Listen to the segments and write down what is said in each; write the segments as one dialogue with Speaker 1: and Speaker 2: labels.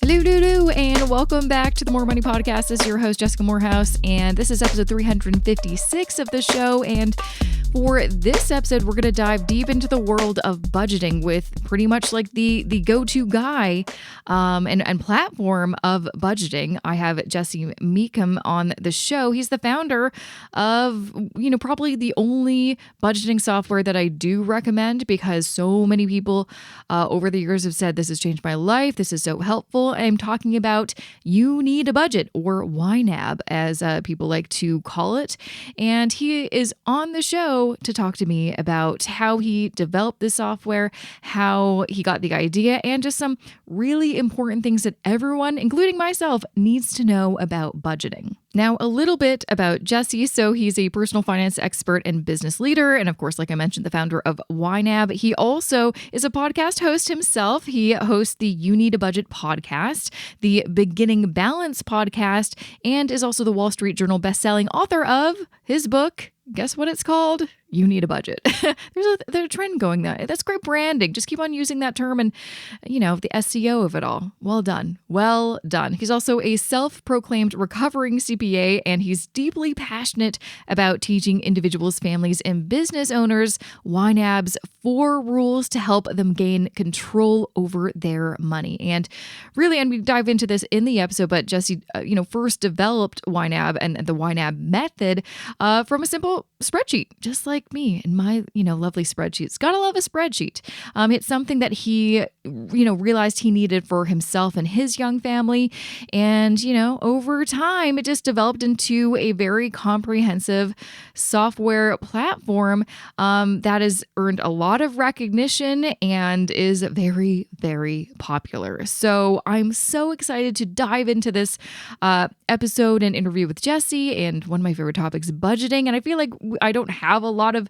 Speaker 1: Hello, and welcome back to the More Money Podcast. This is your host, Jessica Morehouse, and this is episode 356 of the show. And for this episode, we're going to dive deep into the world of budgeting with pretty much like the go-to guy and platform of budgeting. I have Jesse Mecham on the show. He's the founder of, probably the only budgeting software that I do recommend because so many people over the years have said, this has changed my life. This is so helpful. I'm talking about You Need a Budget, or YNAB, as people like to call it. And he is on the show to talk to me about how he developed this software, how he got the idea, and just some really important things that everyone, including myself, needs to know about budgeting. Now, a little bit about Jesse. So he's a personal finance expert and business leader. And of course, like I mentioned, the founder of YNAB. He also is a podcast host himself. He hosts the You Need a Budget podcast, the Beginning Balance podcast, and is also the Wall Street Journal bestselling author of his book. Guess what it's called? You Need a Budget. There's a trend going there. That's great branding. Just keep on using that term and, the SEO of it all. Well done. Well done. He's also a self-proclaimed recovering CPA, and he's deeply passionate about teaching individuals, families, and business owners YNAB's 4 rules to help them gain control over their money. And really, and we dive into this in the episode, but Jesse, first developed YNAB and the YNAB method from a simple spreadsheet, just like me and my, lovely spreadsheets. Gotta love a spreadsheet. It's something that he, realized he needed for himself and his young family. And, over time, it just developed into a very comprehensive software platform that has earned a lot of recognition and is very, very popular. So I'm so excited to dive into this episode and interview with Jesse. And one of my favorite topics, budgeting. And I feel like I don't have a lot of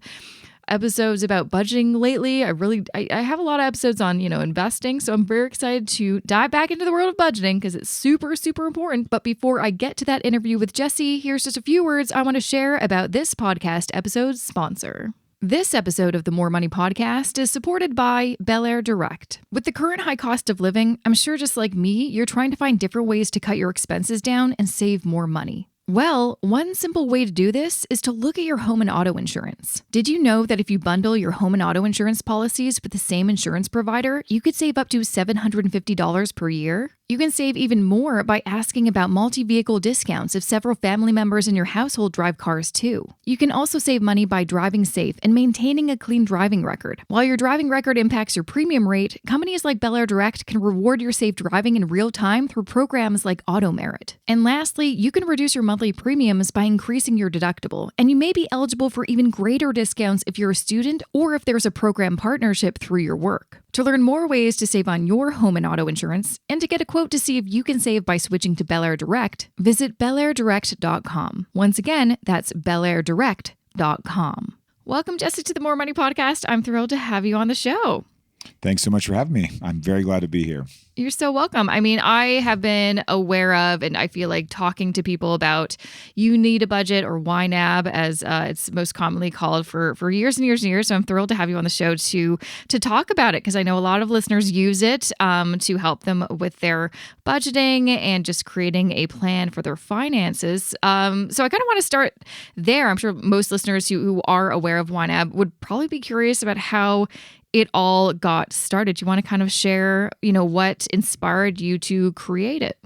Speaker 1: episodes about budgeting lately. I have a lot of episodes on, investing. So I'm very excited to dive back into the world of budgeting because it's super, super important. But before I get to that interview with Jesse, here's just a few words I want to share about this podcast episode's sponsor. This episode of the More Money Podcast is supported by Bel Air Direct. With the current high cost of living, I'm sure just like me, you're trying to find different ways to cut your expenses down and save more money. Well, one simple way to do this is to look at your home and auto insurance. Did you know that if you bundle your home and auto insurance policies with the same insurance provider, you could save up to $750 per year? You can save even more by asking about multi-vehicle discounts if several family members in your household drive cars too. You can also save money by driving safe and maintaining a clean driving record. While your driving record impacts your premium rate, companies like Bel Air Direct can reward your safe driving in real time through programs like Auto Merit. And lastly, you can reduce your monthly premiums by increasing your deductible, and you may be eligible for even greater discounts if you're a student or if there's a program partnership through your work. To learn more ways to save on your home and auto insurance, and to get a quote to see if you can save by switching to Bel Air Direct, visit belairdirect.com. Once again, that's belairdirect.com. Welcome, Jesse, to the More Money Podcast. I'm thrilled to have you on the show.
Speaker 2: Thanks so much for having me. I'm very glad to be here.
Speaker 1: You're so welcome. I mean, I have been aware of, and I feel like talking to people about You Need a Budget, or YNAB, as it's most commonly called, for years and years and years. So I'm thrilled to have you on the show to talk about it, because I know a lot of listeners use it to help them with their budgeting and just creating a plan for their finances. So I kind of want to start there. I'm sure most listeners who are aware of YNAB would probably be curious about how it all got started. You want to kind of share, what inspired you to create it?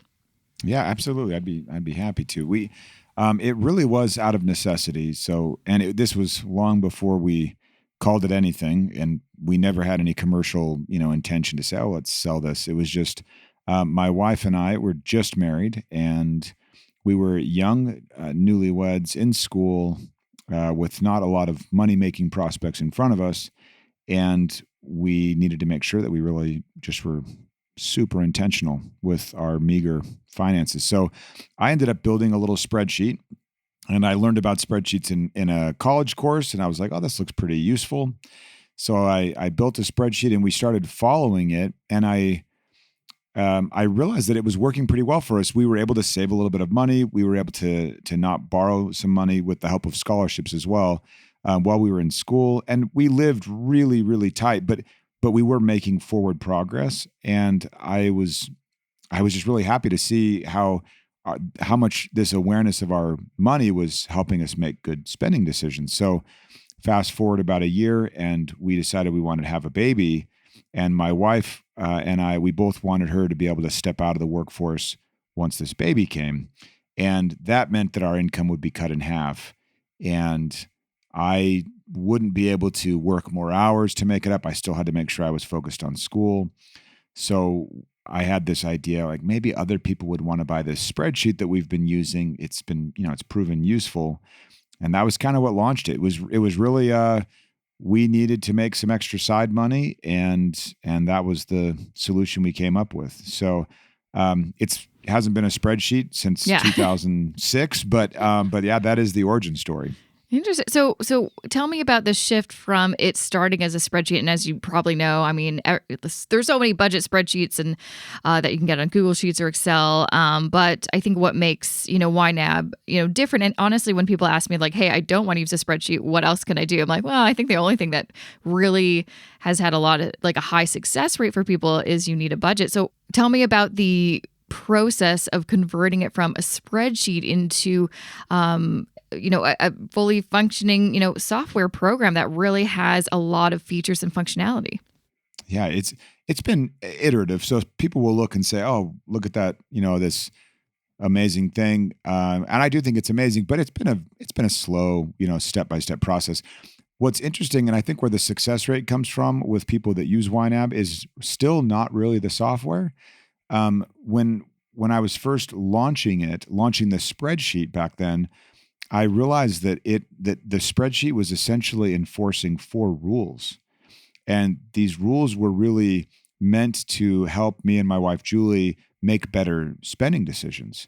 Speaker 2: Yeah, absolutely. I'd be happy to. It really was out of necessity. So, this was long before we called it anything, and we never had any commercial, intention to say, oh, let's sell this. It was just my wife and I were just married, and we were young, newlyweds in school, with not a lot of money-making prospects in front of us. And we needed to make sure that we really just were super intentional with our meager finances. So I ended up building a little spreadsheet, and I learned about spreadsheets in a college course, and I was like, oh, this looks pretty useful. So I built a spreadsheet, and we started following it, and I realized that it was working pretty well for us. We were able to save a little bit of money. We were able to not borrow some money with the help of scholarships as well. While we were in school, and we lived really, really tight, but we were making forward progress. And I was I was just really happy to see how much this awareness of our money was helping us make good spending decisions. So fast forward about a year, and we decided we wanted to have a baby. And my wife and I, we both wanted her to be able to step out of the workforce once this baby came. And that meant that our income would be cut in half. And I wouldn't be able to work more hours to make it up. I still had to make sure I was focused on school. So I had this idea, like maybe other people would want to buy this spreadsheet that we've been using. It's been, it's proven useful. And that was kind of what launched it. It was really, we needed to make some extra side money, and that was the solution we came up with. So it hasn't been a spreadsheet since 2006, but yeah, that is the origin story.
Speaker 1: Interesting. So tell me about the shift from it starting as a spreadsheet. And as you probably know, I mean, there's so many budget spreadsheets and that you can get on Google Sheets or Excel. But I think what makes, YNAB, different. And honestly, when people ask me like, hey, I don't want to use a spreadsheet, what else can I do? I'm like, well, I think the only thing that really has had a high success rate for people is you need a budget. So tell me about the process of converting it from a spreadsheet into a fully functioning, software program that really has a lot of features and functionality.
Speaker 2: Yeah, it's been iterative. So people will look and say, "Oh, look at that, this amazing thing." And I do think it's amazing, but it's been a slow, step-by-step process. What's interesting, and I think where the success rate comes from with people that use YNAB, is still not really the software. When I was first launching the spreadsheet back then, I realized that the spreadsheet was essentially enforcing 4 rules. And these rules were really meant to help me and my wife, Julie, make better spending decisions.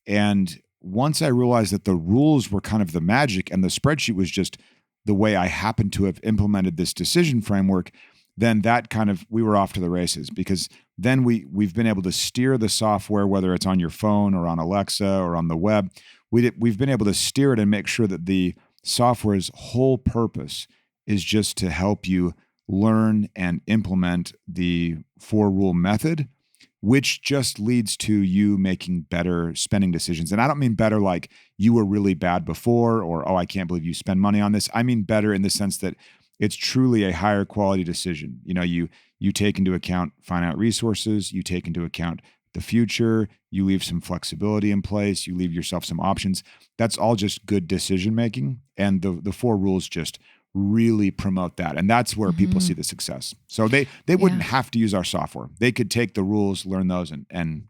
Speaker 2: And once I realized that the rules were kind of the magic and the spreadsheet was just the way I happened to have implemented this decision framework, then we were off to the races, because then we've been able to steer the software, whether it's on your phone or on Alexa or on the web. We've been able to steer it and make sure that the software's whole purpose is just to help you learn and implement the 4-rule method, which just leads to you making better spending decisions. And I don't mean better like you were really bad before, or, oh, I can't believe you spend money on this. I mean better in the sense that it's truly a higher quality decision. You take into account finite resources, you take into account the future, you leave some flexibility in place, you leave yourself some options. That's all just good decision making. And the 4 rules just really promote that. And that's where people see the success. So they wouldn't have to use our software. They could take the rules, learn those, and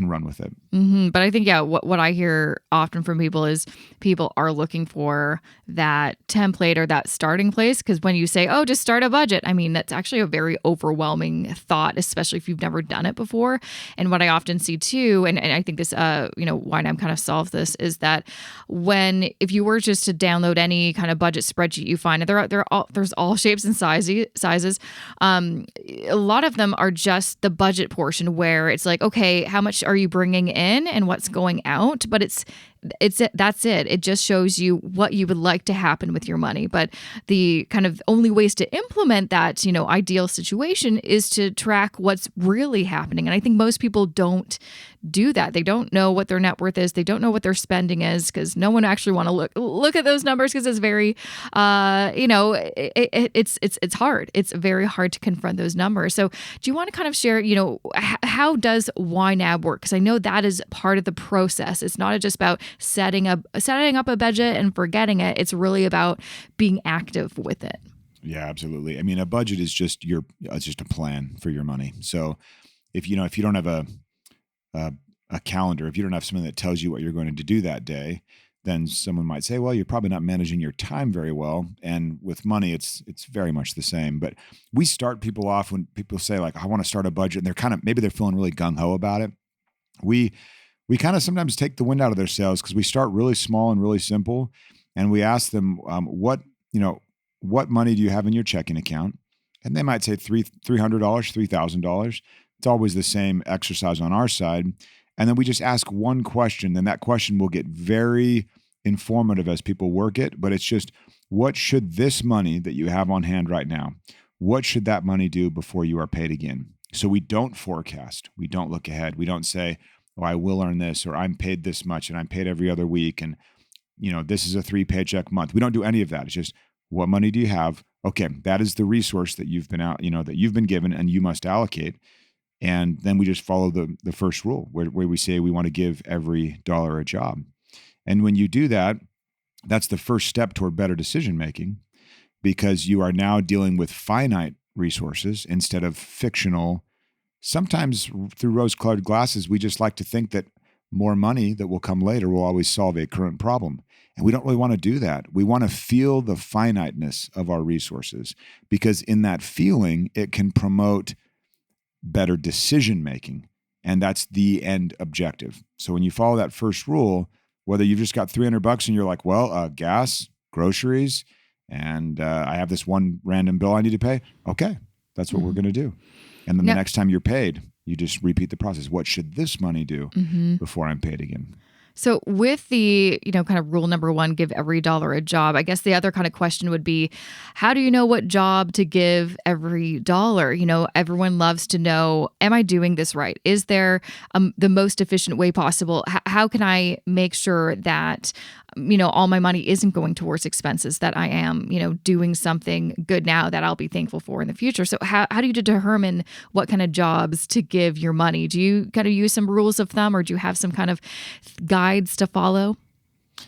Speaker 2: run with it.
Speaker 1: But I think, what I hear often from people is people are looking for that template or that starting place. Because when you say, oh, just start a budget, I mean, that's actually a very overwhelming thought, especially if you've never done it before. And what I often see too, and I think this, YNAB kind of solves this, is that if you were just to download any kind of budget spreadsheet you find, there's all shapes and sizes. A lot of them are just the budget portion where it's like, okay, how much are you bringing in and what's going out? But that's it. It just shows you what you would like to happen with your money. But the kind of only ways to implement that, ideal situation is to track what's really happening. And I think most people don't do that. They don't know what their net worth is. They don't know what their spending is, because no one actually want to look at those numbers, because it's very, it's hard. It's very hard to confront those numbers. So do you want to kind of share, how does YNAB work? Because I know that is part of the process. It's not just about setting up a budget and forgetting it. It's really about being active with it.
Speaker 2: Yeah, absolutely. I mean, a budget is just it's just a plan for your money. So if you don't have a calendar, if you don't have something that tells you what you're going to do that day, then someone might say, well, you're probably not managing your time very well. And with money, it's very much the same. But we start people off when people say like, I want to start a budget, and maybe they're feeling really gung-ho about it. We kind of sometimes take the wind out of their sails, because we start really small and really simple. And we ask them, what money do you have in your checking account? And they might say $300, $3,000. It's always the same exercise on our side. And then we just ask one question, and that question will get very informative as people work it. But it's just, what should this money that you have on hand right now, what should that money do before you are paid again? So we don't forecast. We don't look ahead. We don't say, oh, I will earn this, or I'm paid this much and I'm paid every other week. And, this is a 3 paycheck month. We don't do any of that. It's just, what money do you have? Okay, that is the resource that you've been that you've been given and you must allocate. And then we just follow the first rule where we say we want to give every dollar a job. And when you do that, that's the first step toward better decision making, because you are now dealing with finite resources instead of fictional. Sometimes through rose-colored glasses, we just like to think that more money that will come later will always solve a current problem. And we don't really want to do that. We want to feel the finiteness of our resources, because in that feeling, it can promote better decision making. And that's the end objective. So when you follow that first rule, whether you've just got $300 and you're like, well, gas, groceries, and I have this one random bill I need to pay. Okay, that's what we're going to do. And then the next time you're paid, you just repeat the process. What should this money do before I'm paid again?
Speaker 1: So with the, kind of rule number 1, give every dollar a job, I guess the other kind of question would be, how do you know what job to give every dollar? Everyone loves to know, am I doing this right? Is there the most efficient way possible? How can I make sure that, all my money isn't going towards expenses, that I am, doing something good now that I'll be thankful for in the future? So how do you determine what kind of jobs to give your money? Do you kind of use some rules of thumb, or do you have some kind of guides to follow?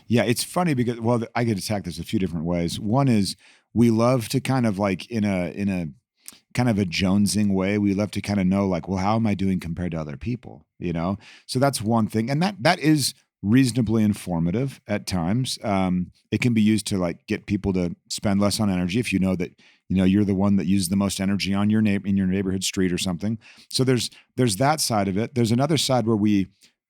Speaker 2: Yeah, it's funny because, I get attacked this a few different ways. One is we love to kind of like in a kind of a jonesing way, we love to kind of know like, well, how am I doing compared to other people? So that's one thing. And that is reasonably informative at times. It can be used to like get people to spend less on energy if you know that you're the one that uses the most energy on in your neighborhood street or something. So there's that side of it. There's another side where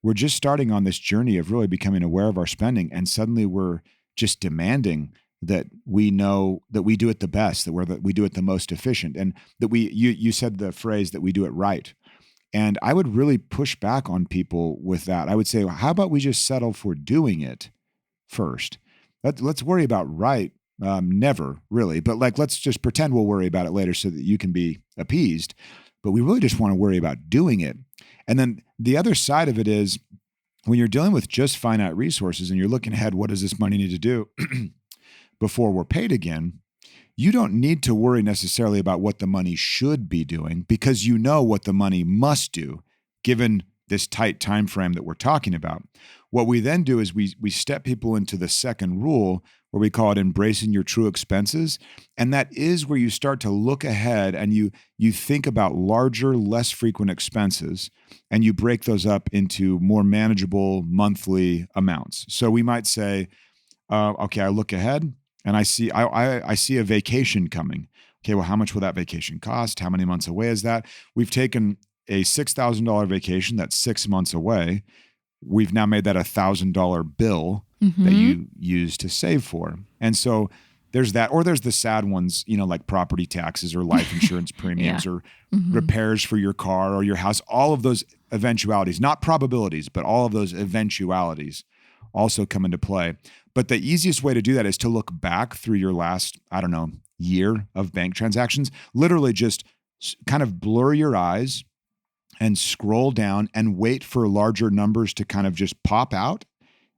Speaker 2: we're just starting on this journey of really becoming aware of our spending, and suddenly we're just demanding that we know that we do it the best, that we do it the most efficient, and that you said the phrase that we do it right. And I would really push back on people with that. I would say, well, how about we just settle for doing it first? Let's worry about right. Never really, but like, let's just pretend we'll worry about it later so that you can be appeased. But we really just want to worry about doing it. And then the other side of it is when you're dealing with just finite resources and you're looking ahead, what does this money need to do before we're paid again? You don't need to worry necessarily about what the money should be doing, because you know what the money must do given this tight time frame that we're talking about. What we then do is we step people into the second rule, where we call it embracing your true expenses. And that is where you start to look ahead and you think about larger, less frequent expenses, and you break those up into more manageable monthly amounts. So we might say, okay, I look ahead and I see a vacation coming. Okay, well, how much will that vacation cost? How many months away is that? We've taken a $6,000 vacation that's 6 months away. We've now made that $1,000 bill that you use to save for. And so there's that, or there's the sad ones, like property taxes or life insurance premiums or repairs for your car or your house. All of those eventualities, not probabilities, but all of those eventualities also come into play. But the easiest way to do that is to look back through your last, year of bank transactions. Literally just kind of blur your eyes and scroll down and wait for larger numbers to kind of just pop out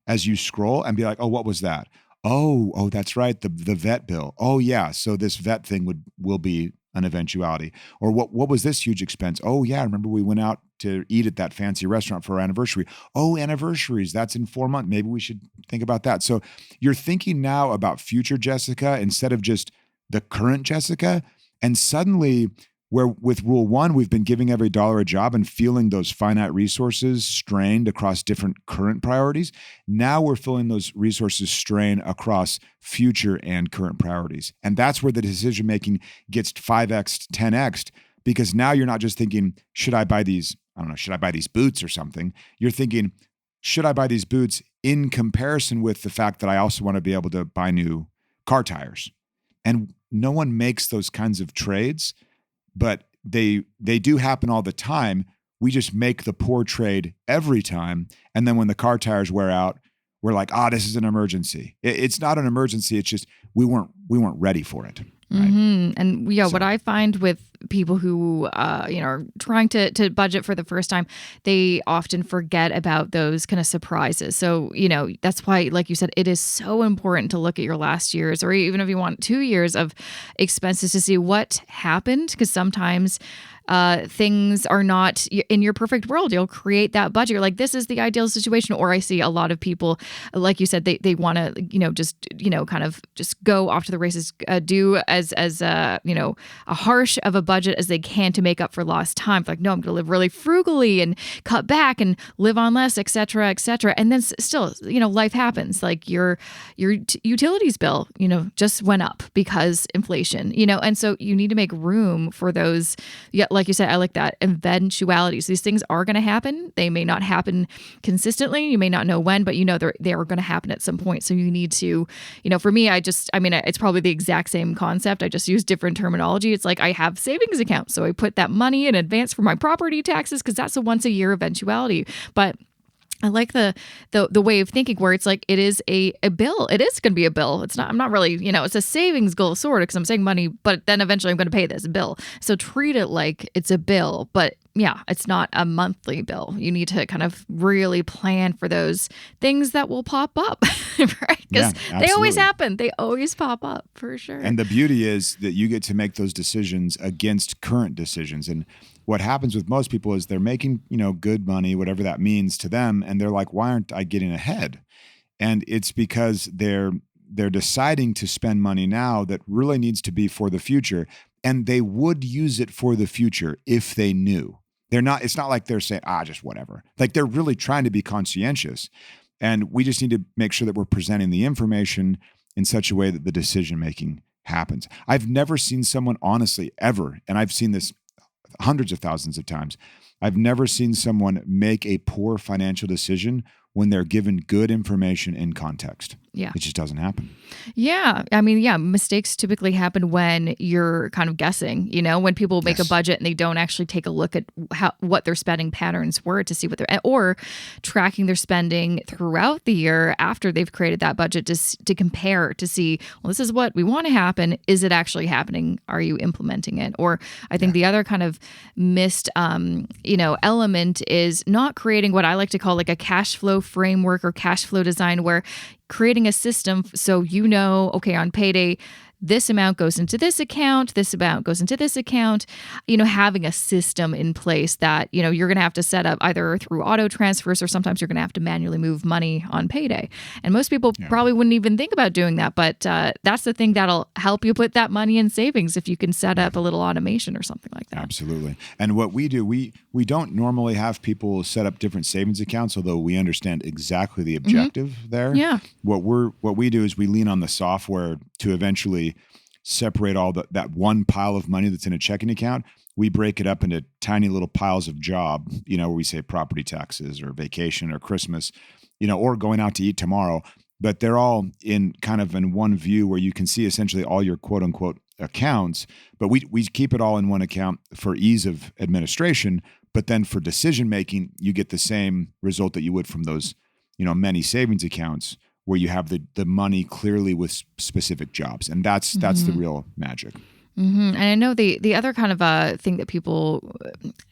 Speaker 2: as you scroll and be like, oh, what was that? Oh, that's right. The vet bill. Oh yeah. So this vet thing will be an eventuality. Or what was this huge expense? Oh yeah. Remember we went out to eat at that fancy restaurant for our anniversary. Oh, anniversaries. That's in 4 months. Maybe we should think about that. So you're thinking now about future Jessica instead of just the current Jessica. And suddenly, where with rule 1, we've been giving every dollar a job and feeling those finite resources strained across different current priorities. Now we're feeling those resources strain across future and current priorities. And that's where the decision-making gets 5x, 10x, because now you're not just thinking, should I buy these boots or something? You're thinking, should I buy these boots in comparison with the fact that I also want to be able to buy new car tires? And no one makes those kinds of trades, but they do happen all the time. We just make the poor trade every time. And then when the car tires wear out, we're like, this is an emergency. It's not an emergency. It's just we weren't ready for it. Right.
Speaker 1: And what I find with people who, are trying to budget for the first time, they often forget about those kind of surprises. So, that's why, like you said, it is so important to look at your last year's, or even if you want 2 years of expenses, to see what happened. Because sometimes things are not in your perfect world. You'll create that budget. You're like, this is the ideal situation. Or I see a lot of people, like you said, they want to, kind of just go off to the races, do as a harsh of a budget as they can to make up for lost time. Like, no, I'm going to live really frugally and cut back and live on less, et cetera, et cetera. And then still, life happens. Like your utilities bill, just went up because inflation, and so you need to make room for those. Yeah, like you said, I like that, eventualities. These things are going to happen. They may not happen consistently. You may not know when, but they are going to happen at some point. So you need to, for me, it's probably the exact same concept. I just use different terminology. It's like I have savings accounts. So I put that money in advance for my property taxes because that's a once a year eventuality. But I like the way of thinking where it's like it is a bill. It is going to be a bill. It's not. I'm not really. It's a savings goal sort of because I'm saving money, but then eventually I'm going to pay this bill. So treat it like it's a bill, but yeah, it's not a monthly bill. You need to kind of really plan for those things that will pop up, right? Because they always happen. They always pop up for sure.
Speaker 2: And the beauty is that you get to make those decisions against current decisions. And what happens with most people is they're making, good money, whatever that means to them. And they're like, why aren't I getting ahead? And it's because they're deciding to spend money now that really needs to be for the future. And they would use it for the future if they knew. It's not like they're saying, just whatever. Like they're really trying to be conscientious. And we just need to make sure that we're presenting the information in such a way that the decision-making happens. I've never seen someone, honestly, ever, and I've seen this hundreds of thousands of times, I've never seen someone make a poor financial decision when they're given good information in context.
Speaker 1: Yeah.
Speaker 2: It just doesn't happen.
Speaker 1: Yeah. Mistakes typically happen when you're kind of guessing, when people make a budget and they don't actually take a look at what their spending patterns were to see what or tracking their spending throughout the year after they've created that budget to compare to see, well, this is what we want to happen. Is it actually happening? Are you implementing it? Or I think the other kind of missed, element is not creating what I like to call like a cash flow framework or cash flow design, where creating a system so okay, on payday, this amount goes into this account, this amount goes into this account, having a system in place that, you're going to have to set up either through auto transfers or sometimes you're going to have to manually move money on payday. And most people probably wouldn't even think about doing that. But that's the thing that'll help you put that money in savings if you can set up a little automation or something like that.
Speaker 2: Absolutely. And what we do, we don't normally have people set up different savings accounts, although we understand exactly the objective there.
Speaker 1: Yeah.
Speaker 2: What we do is we lean on the software to eventually separate all that one pile of money that's in a checking account. We break it up into tiny little piles of job, where we say property taxes or vacation or Christmas, or going out to eat tomorrow. But they're all in one view where you can see essentially all your quote unquote accounts. But we keep it all in one account for ease of administration. But then for decision making, you get the same result that you would from those, many savings accounts, where you have the money clearly with specific jobs. And that's the real magic.
Speaker 1: And I know the other kind of thing that people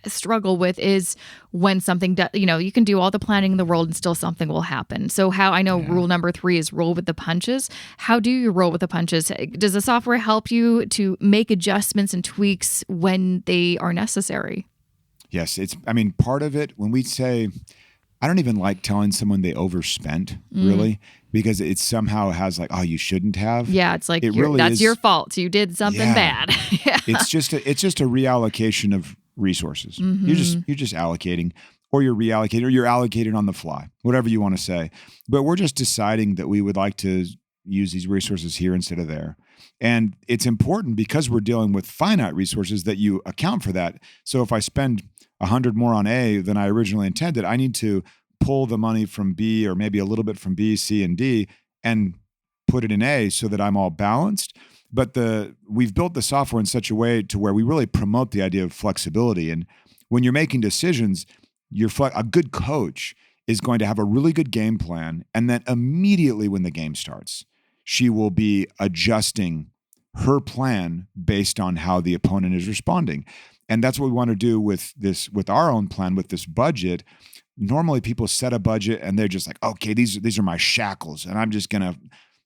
Speaker 1: struggle with is when something, you can do all the planning in the world and still something will happen. So rule number 3 is roll with the punches. How do you roll with the punches? Does the software help you to make adjustments and tweaks when they are necessary?
Speaker 2: Yes. Part of it, when we say, I don't even like telling someone they overspent, really, because it somehow has like, you shouldn't have.
Speaker 1: Yeah, it's like that's your fault. You did something bad. Yeah.
Speaker 2: It's just a reallocation of resources. You're just allocating, or you're reallocating, or you're allocating on the fly, whatever you want to say. But we're just deciding that we would like to use these resources here instead of there. And it's important because we're dealing with finite resources that you account for that. So if I spend 100 more on A than I originally intended, I need to pull the money from B or maybe a little bit from B, C, and D and put it in A so that I'm all balanced. But we've built the software in such a way to where we really promote the idea of flexibility. And when you're making decisions, a good coach is going to have a really good game plan. And then immediately when the game starts, she will be adjusting her plan based on how the opponent is responding. And that's what we want to do with our own plan, with this budget. Normally people set a budget and they're just like, okay, these are my shackles and I'm just going to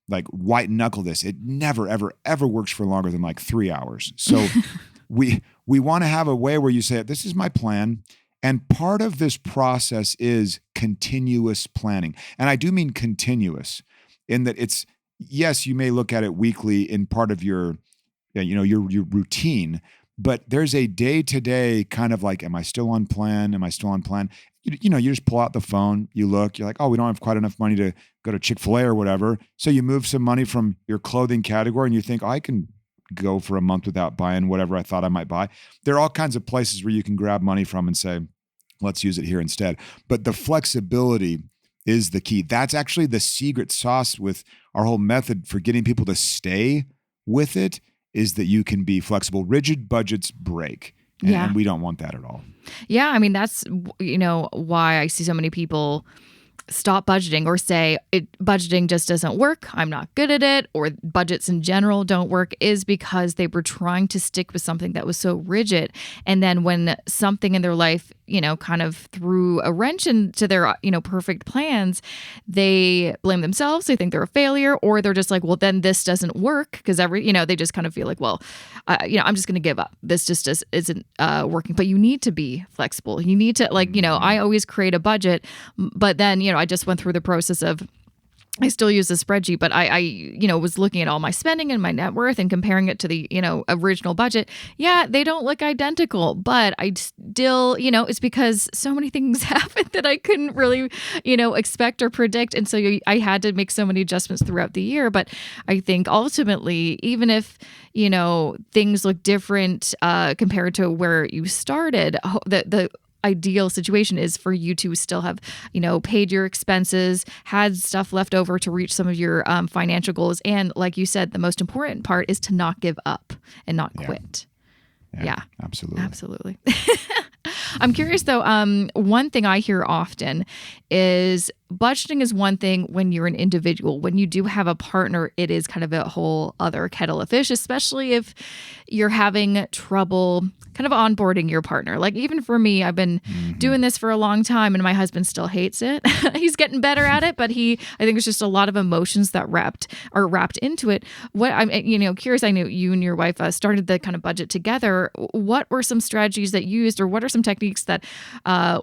Speaker 2: like white knuckle this. It never, ever, ever works for longer than like 3 hours. So we want to have a way where you say, this is my plan. And part of this process is continuous planning. And I do mean continuous in that it's, yes, you may look at it weekly in part of your routine, but there's a day-to-day kind of like, am I still on plan? Am I still on plan? You just pull out the phone, you look, you're like, oh, we don't have quite enough money to go to Chick-fil-A or whatever. So you move some money from your clothing category and you think, oh, I can go for a month without buying whatever I thought I might buy. There are all kinds of places where you can grab money from and say, let's use it here instead. But the flexibility is the key. That's actually the secret sauce with our whole method for getting people to stay with it, is that you can be flexible. Rigid budgets break. And we don't want that at all.
Speaker 1: Yeah. I mean, that's, why I see so many people stop budgeting or say budgeting just doesn't work. I'm not good at it, or budgets in general don't work, is because they were trying to stick with something that was so rigid. And then when something in their life, kind of threw a wrench into their, perfect plans, they blame themselves. They think they're a failure, or they're just like, well, then this doesn't work because they just kind of feel like, well, I'm just going to give up. This just isn't working. But you need to be flexible. You need to I always create a budget, but then, I just went through the process of, I still use a spreadsheet, but I was looking at all my spending and my net worth and comparing it to the, original budget. Yeah, they don't look identical, but I still, it's because so many things happened that I couldn't really, expect or predict. And so I had to make so many adjustments throughout the year. But I think ultimately, even if, things look different compared to where you started, the ideal situation is for you to still have, paid your expenses, had stuff left over to reach some of your financial goals. And like you said, the most important part is to not give up and not quit. Yeah, absolutely. I'm curious though. One thing I hear often is budgeting is one thing when you're an individual. When you do have a partner, it is kind of a whole other kettle of fish, especially if you're having trouble kind of onboarding your partner. Like even for me, I've been doing this for a long time and my husband still hates it. He's getting better at it, but I think it's just a lot of emotions that are wrapped into it. What I'm, curious, I know you and your wife started the kind of budget together. What were some strategies that you used, or what are some techniques that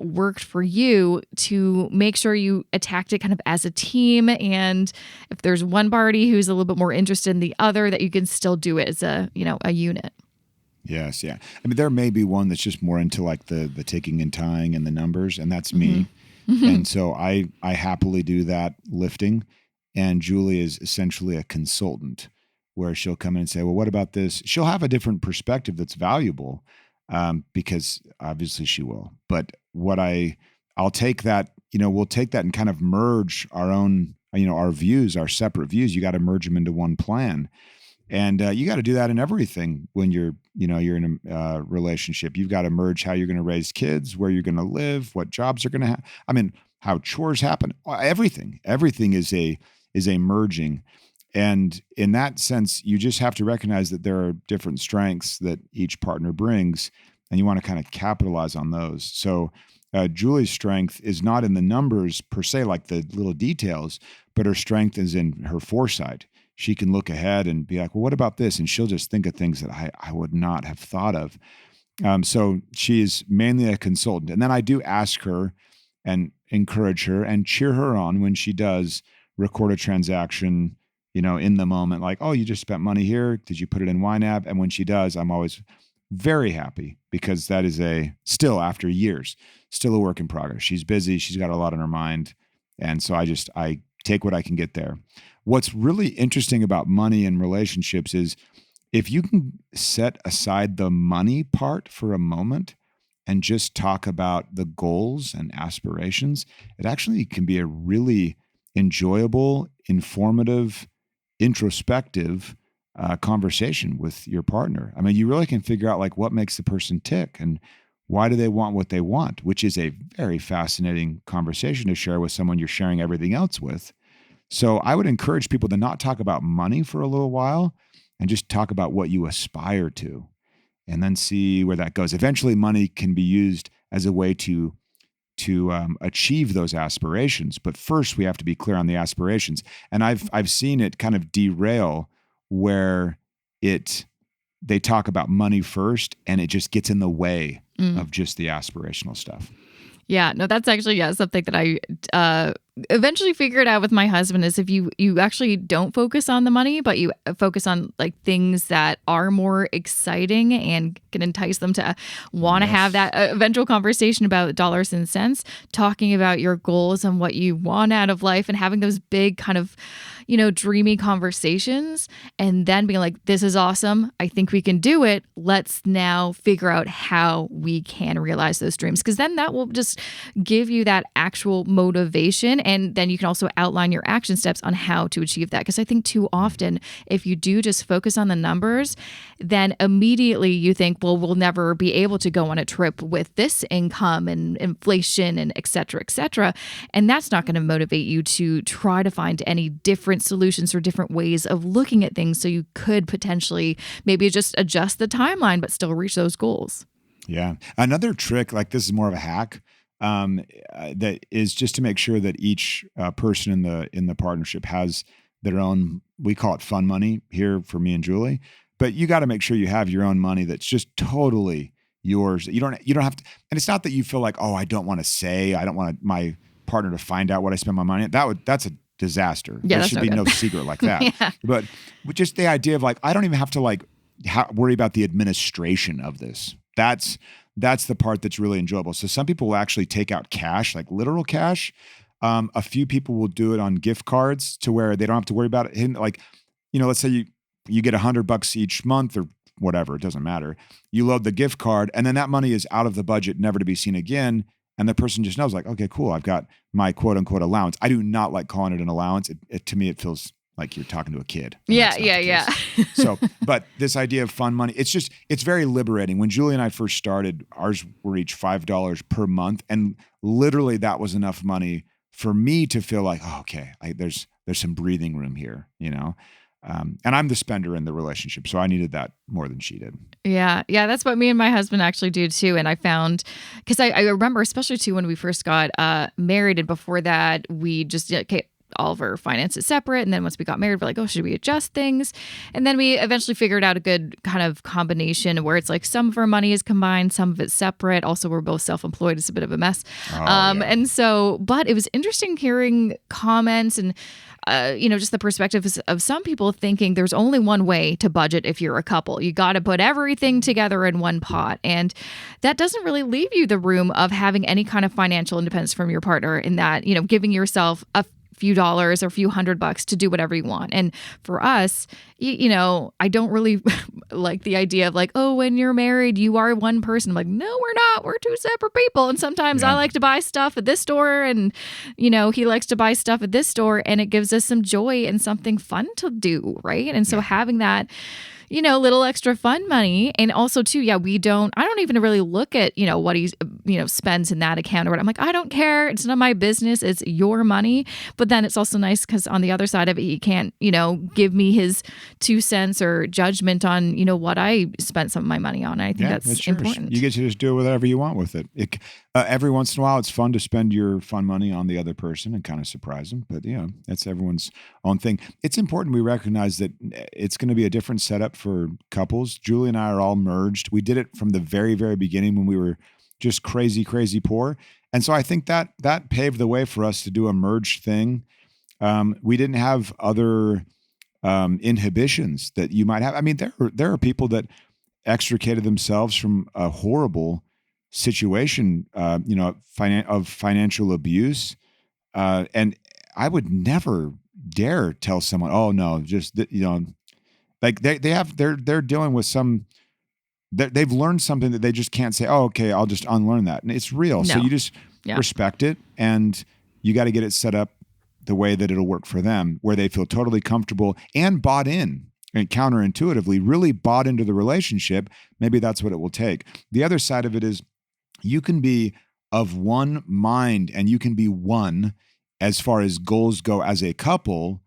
Speaker 1: worked for you to make sure you attacked it kind of as a team? And if there's one party who's a little bit more interested in the other, that you can still do it as a unit.
Speaker 2: Yes. Yeah. I mean, there may be one that's just more into like the ticking and tying and the numbers, and that's me. And so I happily do that lifting. And Julie is essentially a consultant where she'll come in and say, well, what about this? She'll have a different perspective that's valuable because obviously she will. But I'll take that, we'll take that and kind of merge our own, our views, our separate views. You got to merge them into one plan. And you got to do that in everything when you're in a relationship. You've got to merge how you're going to raise kids, where you're going to live, what jobs are going to have. I mean, how chores happen. Everything is a merging. And in that sense, you just have to recognize that there are different strengths that each partner brings, and you want to kind of capitalize on those. So Julie's strength is not in the numbers per se, like the little details, but her strength is in her foresight. She can look ahead and be like, well, what about this? And she'll just think of things that I would not have thought of. So she is mainly a consultant. And then I do ask her and encourage her and cheer her on when she does record a transaction, in the moment, like, oh, you just spent money here. Did you put it in YNAB? And when she does, I'm always very happy because that is still after years, still a work in progress. She's busy. She's got a lot on her mind. And so I take what I can get there. What's really interesting about money and relationships is if you can set aside the money part for a moment and just talk about the goals and aspirations, it actually can be a really enjoyable, informative, introspective conversation with your partner. I mean, you really can figure out like what makes the person tick and why do they want what they want, which is a very fascinating conversation to share with someone you're sharing everything else with. So I would encourage people to not talk about money for a little while and just talk about what you aspire to, and then see where that goes. Eventually, money can be used as a way to achieve those aspirations. But first, we have to be clear on the aspirations. And I've seen it kind of derail where they talk about money first, and it just gets in the way of just the aspirational stuff.
Speaker 1: Yeah, no, that's actually, something that I eventually figured out with my husband is if you actually don't focus on the money, but you focus on like things that are more exciting and can entice them to want to have that eventual conversation about dollars and cents, talking about your goals and what you want out of life and having those big kind of, dreamy conversations, and then being like, this is awesome. I think we can do it. Let's now figure out how we can realize those dreams. Because then that will just give you that actual motivation. And then you can also outline your action steps on how to achieve that. Because I think too often, if you do just focus on the numbers, then immediately you think, well, we'll never be able to go on a trip with this income and inflation and et cetera, et cetera. And that's not going to motivate you to try to find any different solutions or different ways of looking at things. So you could potentially maybe just adjust the timeline, but still reach those goals.
Speaker 2: Yeah. Another trick, like this is more of a hack, that is just to make sure that each person in the partnership has their own, we call it fun money here for me and Julie, but you got to make sure you have your own money that's just totally yours. You don't have to, and it's not that you feel like, oh, I don't want my partner to find out what I spend my money on. That's a disaster.
Speaker 1: Yeah,
Speaker 2: there should be no secret like that.
Speaker 1: Yeah.
Speaker 2: But just the idea of like, I don't even have to like worry about the administration of this. That's the part that's really enjoyable. So some people will actually take out cash, like literal cash. A few people will do it on gift cards to where they don't have to worry about it. Like, let's say you get $100 each month or whatever, it doesn't matter. You load the gift card and then that money is out of the budget, never to be seen again. And the person just knows like, okay, cool. I've got my quote unquote allowance. I do not like calling it an allowance. To me, it feels like you're talking to a kid.
Speaker 1: Yeah.
Speaker 2: So, but this idea of fun money, it's very liberating. When Julie and I first started, ours were each $5 per month. And literally that was enough money for me to feel like, oh, okay, there's some breathing room here, and I'm the spender in the relationship. So I needed that more than she did.
Speaker 1: Yeah. That's what me and my husband actually do too. And I found, because I remember, especially too, when we first got married, and before that, we just, all of our finances separate. And then once we got married, we're like, oh, should we adjust things? And then we eventually figured out a good kind of combination where it's like some of our money is combined, some of it's separate. Also, we're both self-employed. It's a bit of a mess. And so, but it was interesting hearing comments and, just the perspectives of some people thinking there's only one way to budget if you're a couple. You got to put everything together in one pot. And that doesn't really leave you the room of having any kind of financial independence from your partner in that, giving yourself a few dollars or a few $100 to do whatever you want. And for us, I don't really like the idea of like, oh, when you're married, you are one person. I'm like, no, we're not. We're two separate people. And sometimes I like to buy stuff at this store and, he likes to buy stuff at this store, and it gives us some joy and something fun to do. Right. And so having that, little extra fun money. And also too, I don't even really look at, what he, spends in that account or what. I'm like, I don't care. It's not my business. It's your money. But then it's also nice because on the other side of it, he can't, give me his 2 cents or judgment on, what I spent some of my money on. I think that's important.
Speaker 2: You get to just do whatever you want with it. Every once in a while, it's fun to spend your fun money on the other person and kind of surprise them. But that's everyone's own thing. It's important we recognize that it's going to be a different setup for couples. Julie and I are all merged. We did it from the very, very beginning when we were just crazy, crazy poor. And so I think that paved the way for us to do a merged thing. We didn't have other inhibitions that you might have. I mean, there are people that extricated themselves from a horrible situation, of financial abuse. And I would never dare tell someone, oh no, just, like they're dealing with they've learned something that they just can't say, oh, okay, I'll just unlearn that. And it's real. No. So you just respect it, and you got to get it set up the way that it'll work for them, where they feel totally comfortable and bought in. And counterintuitively, really bought into the relationship. Maybe that's what it will take. The other side of it is you can be of one mind and you can be one as far as goals go as a couple,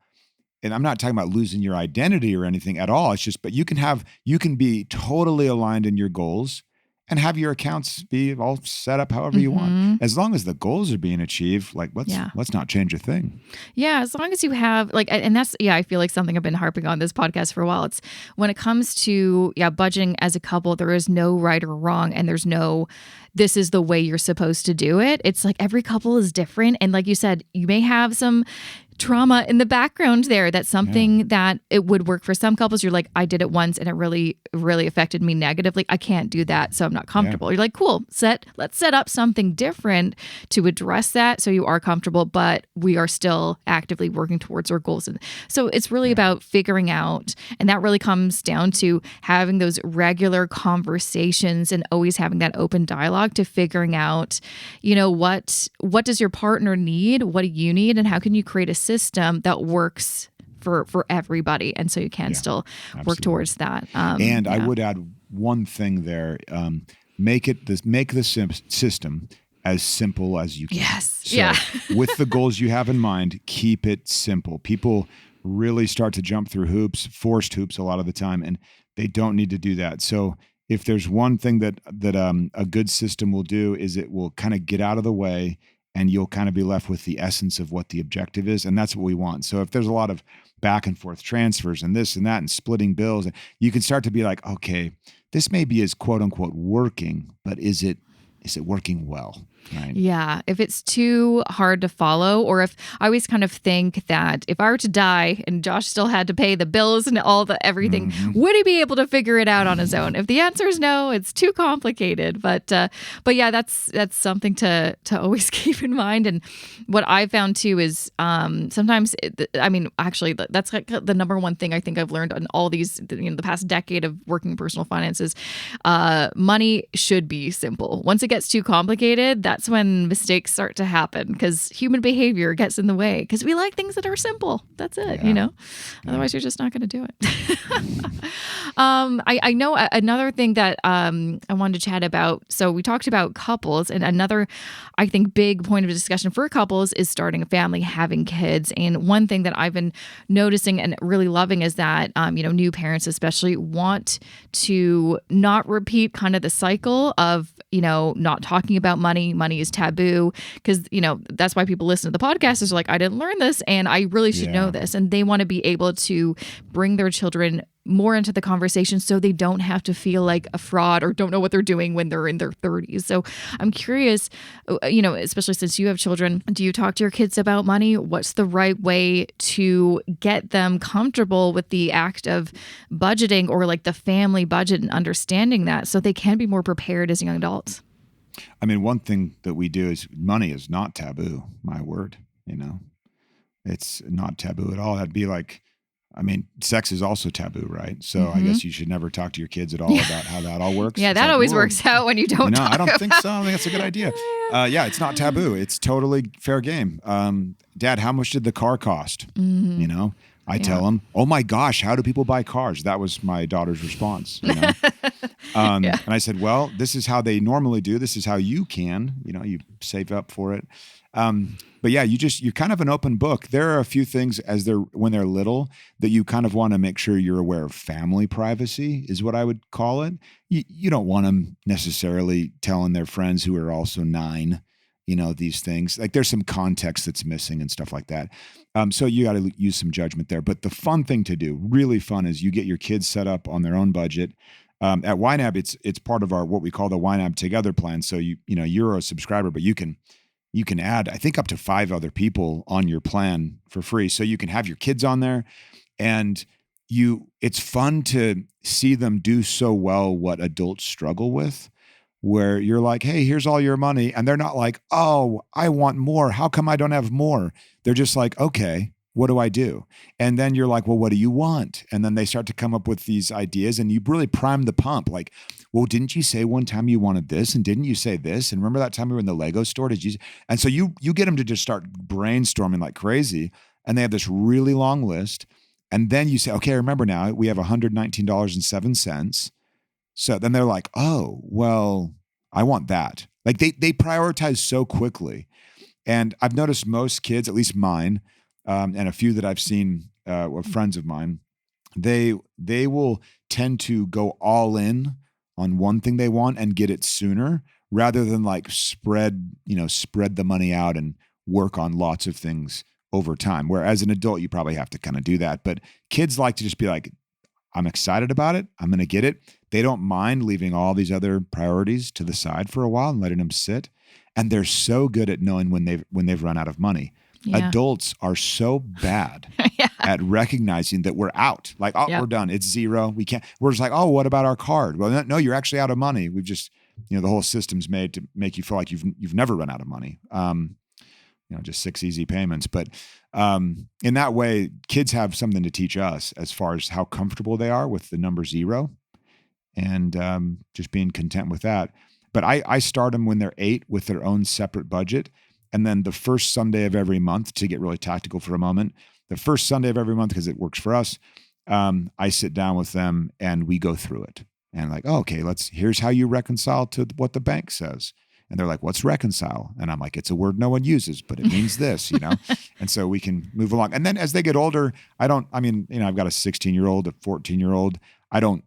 Speaker 2: and I'm not talking about losing your identity or anything at all. It's just, but you can be totally aligned in your goals and have your accounts be all set up however you want. As long as the goals are being achieved, like let's not change a thing.
Speaker 1: Yeah, as long as you have and that's I feel like something I've been harping on this podcast for a while. It's when it comes to budgeting as a couple, there is no right or wrong, and there's no this is the way you're supposed to do it. It's like every couple is different, and like you said, you may have some trauma in the background there. That's something that it would work for some couples. You're like, I did it once and it really, really affected me negatively. I can't do that, so I'm not comfortable. You're like, cool, let's set up something different to address that so you are comfortable, but we are still actively working towards our goals. And so it's really about figuring out, and that really comes down to having those regular conversations and always having that open dialogue to figuring out, what does your partner need? What do you need? And how can you create a system that works for everybody, and so you can still work towards that.
Speaker 2: I would add one thing there: make the system as simple as you can.
Speaker 1: Yes.
Speaker 2: So with the goals you have in mind, keep it simple. People really start to jump through forced hoops a lot of the time, and they don't need to do that. So if there's one thing that a good system will do, is it will kind of get out of the way, and you'll kind of be left with the essence of what the objective is. And that's what we want. So if there's a lot of back and forth transfers and this and that and splitting bills, you can start to be like, okay, this maybe is quote unquote working, but is it working well? Right.
Speaker 1: Yeah. If it's too hard to follow, or if I always kind of think that if I were to die and Josh still had to pay the bills and everything, would he be able to figure it out on his own? If the answer is no, it's too complicated. But yeah, that's something to always keep in mind. And what I found too is sometimes, actually, that's like the number one thing I think I've learned on all these, the past decade of working in personal finances. Money should be simple. Once it gets too complicated, that's when mistakes start to happen, because human behavior gets in the way, because we like things that are simple. That's it, Otherwise, you're just not going to do it. I know another thing that I wanted to chat about. So we talked about couples, and another, I think, big point of discussion for couples is starting a family, having kids. And one thing that I've been noticing and really loving is that, new parents especially want to not repeat kind of the cycle of, not talking about money. Money is taboo, because, that's why people listen to the podcast, is like, I didn't learn this and I really should know this. And they want to be able to bring their children more into the conversation so they don't have to feel like a fraud or don't know what they're doing when they're in their 30s. So I'm curious, especially since you have children, do you talk to your kids about money? What's the right way to get them comfortable with the act of budgeting, or like the family budget, and understanding that so they can be more prepared as young adults?
Speaker 2: I mean, one thing that we do is money is not taboo. My word, it's not taboo at all. That'd be like, sex is also taboo, right? So I guess you should never talk to your kids at all about how that all works.
Speaker 1: Yeah, that always works out when you don't talk
Speaker 2: I don't think so. I think that's a good idea. It's not taboo. It's totally fair game. Dad, how much did the car cost? I tell him, oh my gosh, how do people buy cars? That was my daughter's response. And I said, well, this is how they normally do. This is how you can, you save up for it. But yeah, you're kind of an open book. There are a few things when they're little that you kind of want to make sure you're aware of. Family privacy is what I would call it. You don't want them necessarily telling their friends who are also 9, these things. Like there's some context that's missing and stuff like that. So you got to use some judgment there. But the fun thing to do, really fun, is you get your kids set up on their own budget. At YNAB, it's part of our what we call the YNAB Together plan. So you're a subscriber, but you can add, I think, up to 5 other people on your plan for free. So you can have your kids on there, and it's fun to see them do so well what adults struggle with, where you're like, hey, here's all your money. And they're not like, oh, I want more. How come I don't have more? They're just like, okay, what do I do? And then you're like, well, what do you want? And then they start to come up with these ideas, and you really prime the pump. Like, well, didn't you say one time you wanted this? And didn't you say this? And remember that time we were in the Lego store? And so you get them to just start brainstorming like crazy. And they have this really long list. And then you say, okay, remember now, we have $119.07. So then they're like, oh, well, I want that. Like they prioritize so quickly. And I've noticed most kids, at least mine, and a few that I've seen or friends of mine, they will tend to go all in on one thing they want and get it sooner rather than like spread the money out and work on lots of things over time. Whereas an adult, you probably have to kind of do that. But kids like to just be like, I'm excited about it. I'm going to get it. They don't mind leaving all these other priorities to the side for a while and letting them sit. And they're so good at knowing when they've run out of money. Yeah. Adults are so bad at recognizing that we're out. Like, we're done. It's zero. We can't. We're just like, oh, what about our card? Well, no, you're actually out of money. We've just, the whole system's made to make you feel like you've never run out of money. Just 6 easy payments. But in that way, kids have something to teach us as far as how comfortable they are with the number 0 and just being content with that. But I start them when they're 8 with their own separate budget. And then the first Sunday of every month, to get really tactical for a moment, the first Sunday of every month, because it works for us, I sit down with them and we go through it. And like, oh, okay, here's how you reconcile to what the bank says. And they're like, what's reconcile? And I'm like, it's a word no one uses, but it means this, And so we can move along. And then as they get older, I've got a 16-year-old, a 14-year-old. I don't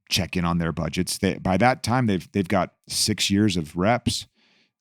Speaker 2: check in on their budgets. By that time, they've got 6 years of reps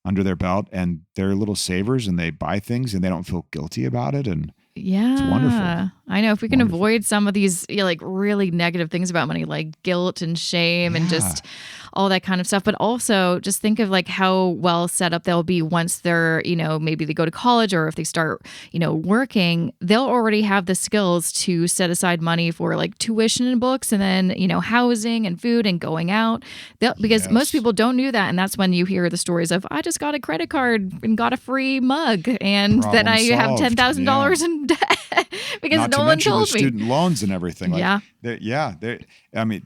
Speaker 2: under their belt, and they're little savers, and they buy things, and they don't feel guilty about it. And it's wonderful.
Speaker 1: I know if we can avoid some of these like really negative things about money, like guilt and shame and just all that kind of stuff. But also just think of like how well set up they'll be once they're, maybe they go to college, or if they start, working, they'll already have the skills to set aside money for like tuition and books, and then, housing and food and going out. Because most people don't do that. And that's when you hear the stories of, I just got a credit card and got a free mug, and
Speaker 2: Problem
Speaker 1: then I have
Speaker 2: solved.
Speaker 1: $10,000 in debt because
Speaker 2: Not
Speaker 1: no
Speaker 2: to
Speaker 1: one
Speaker 2: mention
Speaker 1: told
Speaker 2: the
Speaker 1: me.
Speaker 2: student loans and everything. Like,
Speaker 1: Yeah.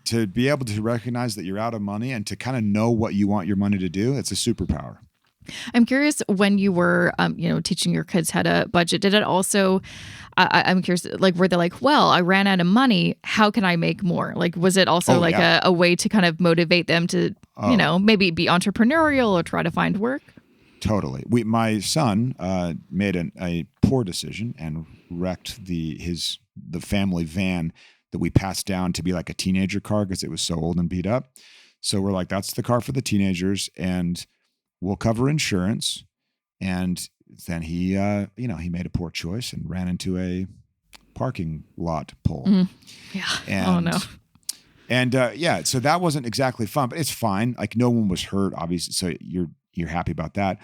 Speaker 2: To be able to recognize that you're out of money and to kind of know what you want your money to do, it's a superpower.
Speaker 1: I'm curious, when you were, teaching your kids how to budget, did it also, I'm curious, like, were they like, well, I ran out of money, how can I make more? Like, was it also a way to kind of motivate them to, maybe be entrepreneurial or try to find work?
Speaker 2: Totally. My son made a poor decision and wrecked the family van that we passed down to be like a teenager car because it was so old and beat up. So we're like, that's the car for the teenagers, and we'll cover insurance. And then he made a poor choice and ran into a parking lot pole.
Speaker 1: Yeah.
Speaker 2: And,
Speaker 1: oh no.
Speaker 2: And so that wasn't exactly fun, but it's fine. Like, no one was hurt, obviously. So you're happy about that.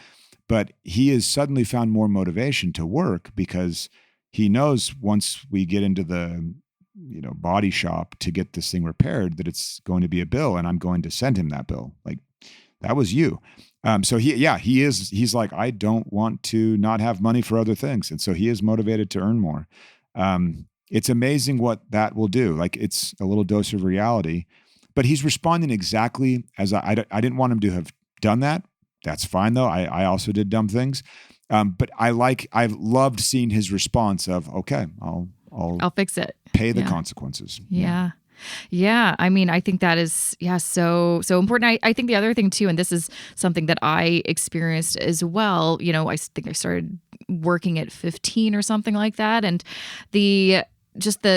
Speaker 2: But he has suddenly found more motivation to work because he knows once we get into the body shop to get this thing repaired, that it's going to be a bill, and I'm going to send him that bill. Like, that was you. So he's like, I don't want to not have money for other things. And so he is motivated to earn more. It's amazing what that will do. Like, it's a little dose of reality, but he's responding exactly as I didn't want him to have done that. That's fine though. I also did dumb things. But I've loved seeing his response of, okay, I'll
Speaker 1: fix it.
Speaker 2: Pay the consequences.
Speaker 1: Yeah. Yeah. I mean, I think that is, so important. I think the other thing too, and this is something that I experienced as well, I think I started working at 15 or something like that. And the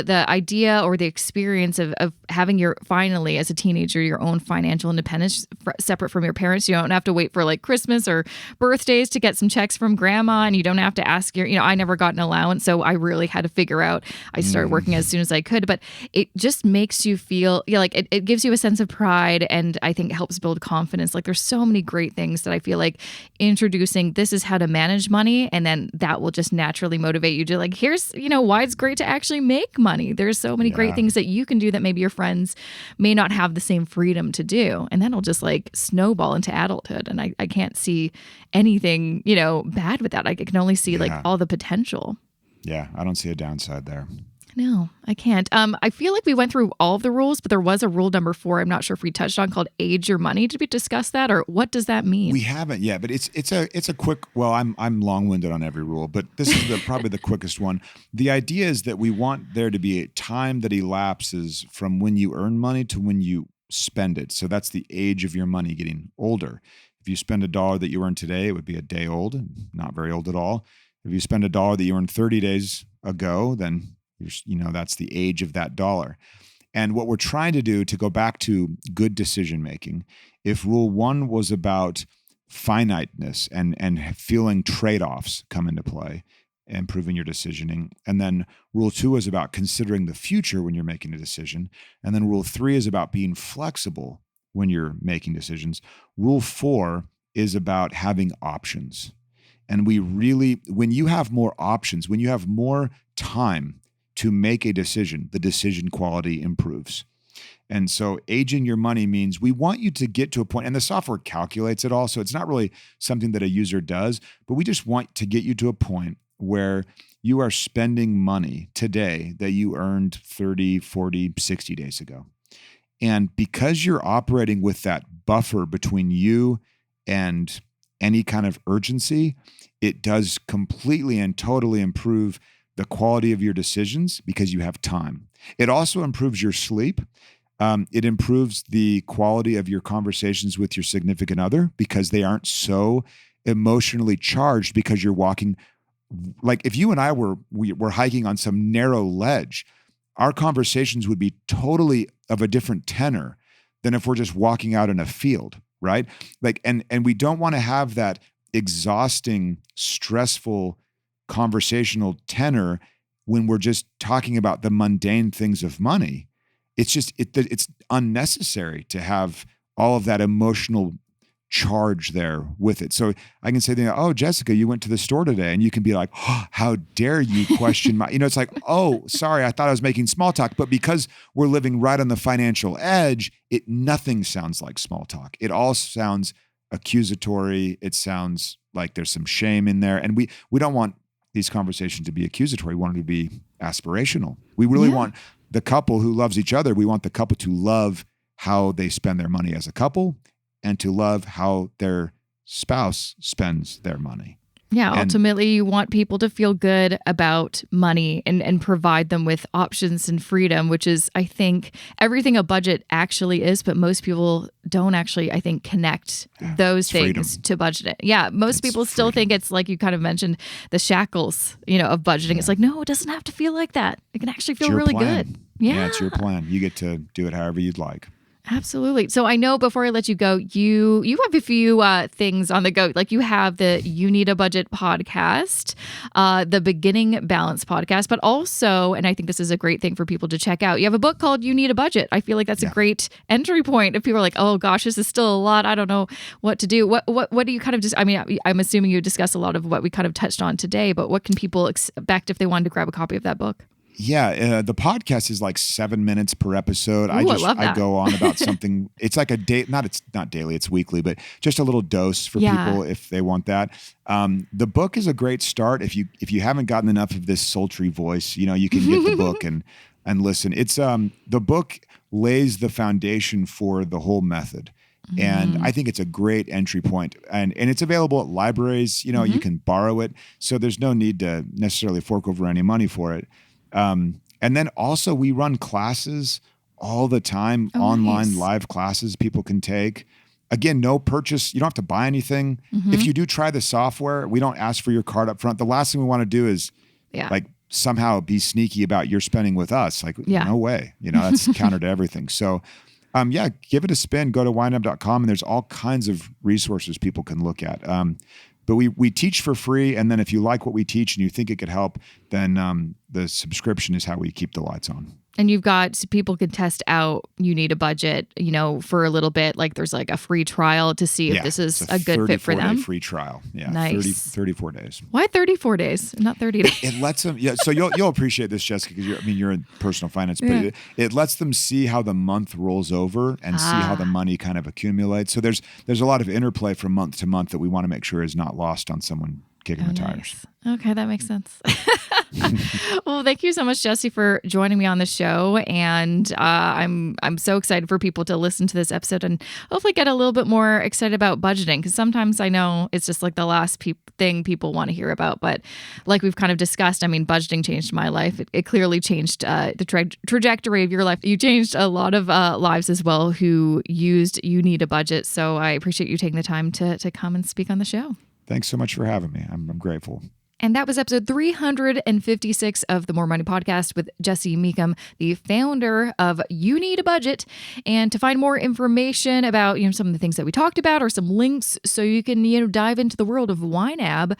Speaker 1: idea or the experience of having finally as a teenager, your own financial independence separate from your parents. You don't have to wait for like Christmas or birthdays to get some checks from grandma, and you don't have to ask I never got an allowance. So I really had to figure out, I started working as soon as I could, but it just makes you feel like it gives you a sense of pride, and I think it helps build confidence. Like, there's so many great things that I feel like introducing, this is how to manage money. And then that will just naturally motivate you to like, here's, why it's great to actually make money. There's so many great things that you can do that maybe your friends may not have the same freedom to do. And that'll just like snowball into adulthood. And I can't see anything, bad with that. I can only see like all the potential.
Speaker 2: Yeah. I don't see a downside there.
Speaker 1: No, I can't. I feel like we went through all of the rules, but there was a rule number 4. I'm not sure if we touched on, called age your money. Did we discuss that, or what does that mean?
Speaker 2: We haven't yet, but it's a quick. Well, I'm long-winded on every rule, but this is probably the quickest one. The idea is that we want there to be a time that elapses from when you earn money to when you spend it. So that's the age of your money getting older. If you spend $1 that you earn today, it would be a day old, not very old at all. If you spend $1 that you earned 30 days ago, then That's the age of that dollar. And what we're trying to do, to go back to good decision making, if rule 1 was about finiteness and feeling trade-offs come into play, improving your decisioning. And then rule 2 is about considering the future when you're making a decision. And then rule 3 is about being flexible when you're making decisions. Rule 4 is about having options. And when you have more options, when you have more time to make a decision, the decision quality improves. And so aging your money means we want you to get to a point, and the software calculates it all, so it's not really something that a user does, but we just want to get you to a point where you are spending money today that you earned 30, 40, 60 days ago. And because you're operating with that buffer between you and any kind of urgency, it does completely and totally improve the quality of your decisions because you have time. It also improves your sleep. It improves the quality of your conversations with your significant other because they aren't so emotionally charged because you're walking. Like if you and I were hiking on some narrow ledge, our conversations would be totally of a different tenor than if we're just walking out in a field, right? And we don't want to have that exhausting, stressful conversational tenor when we're just talking about the mundane things of money. It's just, it's unnecessary to have all of that emotional charge there with it. So I can say, oh, Jessica, you went to the store today, and you can be like, oh, how dare you question my, it's like, oh, sorry, I thought I was making small talk. But because we're living right on the financial edge, nothing sounds like small talk. It all sounds accusatory. It sounds like there's some shame in there. And we don't want these conversations to be accusatory. We want them to be aspirational. We really want the couple who loves each other. We want the couple to love how they spend their money as a couple and to love how their spouse spends their money.
Speaker 1: Yeah, ultimately, you want people to feel good about money and provide them with options and freedom, which is, I think, everything a budget actually is, but most people don't actually, I think, connect those things to budgeting. Yeah, most people still think it's like you kind of mentioned, the shackles, of budgeting. It's like, no, it doesn't have to feel like that. It can actually feel really good.
Speaker 2: Yeah, it's your plan. You get to do it however you'd like.
Speaker 1: Absolutely. So I know before I let you go, you have a few things on the go. Like you have the You Need a Budget podcast, the Beginning Balance podcast, but also, and I think this is a great thing for people to check out, you have a book called You Need a Budget. I feel like that's a great entry point. If people are like, oh gosh, this is still a lot, I don't know what to do. What do you kind of just, I'm assuming you discuss a lot of what we kind of touched on today, but what can people expect if they wanted to grab a copy of that book?
Speaker 2: Yeah, the podcast is like 7 minutes per episode.
Speaker 1: Ooh, I
Speaker 2: go on about something. It's like it's not daily, it's weekly, but just a little dose for people if they want that. The book is a great start if you haven't gotten enough of this sultry voice. You can get the book and listen. It's the book lays the foundation for the whole method. And I think it's a great entry point, and it's available at libraries. You can borrow it, so there's no need to necessarily fork over any money for it. And then also we run classes all the time, online live classes people can take. Again, no purchase. You don't have to buy anything. If you do try the software, we don't ask for your card up front. The last thing we want to do is like somehow be sneaky about your spending with us. Like, no way, that's counter to everything. So, give it a spin. Go to wineup.com and there's all kinds of resources people can look at. But we teach for free, and then if you like what we teach and you think it could help, then the subscription is how we keep the lights on.
Speaker 1: And you've got, so people can test out You Need a Budget, for a little bit. Like there's like a free trial to see if this is a good fit for them.
Speaker 2: 34-day free trial. Yeah,
Speaker 1: nice.
Speaker 2: 34 days.
Speaker 1: Why 34 days, not 30 days?
Speaker 2: It lets them, so you'll appreciate this, Jessica, because you're in personal finance, but it lets them see how the month rolls over and see how the money kind of accumulates. So there's a lot of interplay from month to month that we want to make sure is not lost on someone kicking the tires.
Speaker 1: Okay, that makes sense. Well, thank you so much, Jesse, for joining me on the show. And I'm so excited for people to listen to this episode and hopefully get a little bit more excited about budgeting. Because sometimes I know it's just like the last thing people want to hear about. But like we've kind of discussed, budgeting changed my life. It clearly changed the trajectory of your life. You changed a lot of lives as well who used You Need a Budget. So I appreciate you taking the time to come and speak on the show.
Speaker 2: Thanks so much for having me. I'm grateful.
Speaker 1: And that was episode 356 of the More Money Podcast with Jesse Mecham, the founder of You Need a Budget. And to find more information about, some of the things that we talked about or some links so you can, dive into the world of YNAB,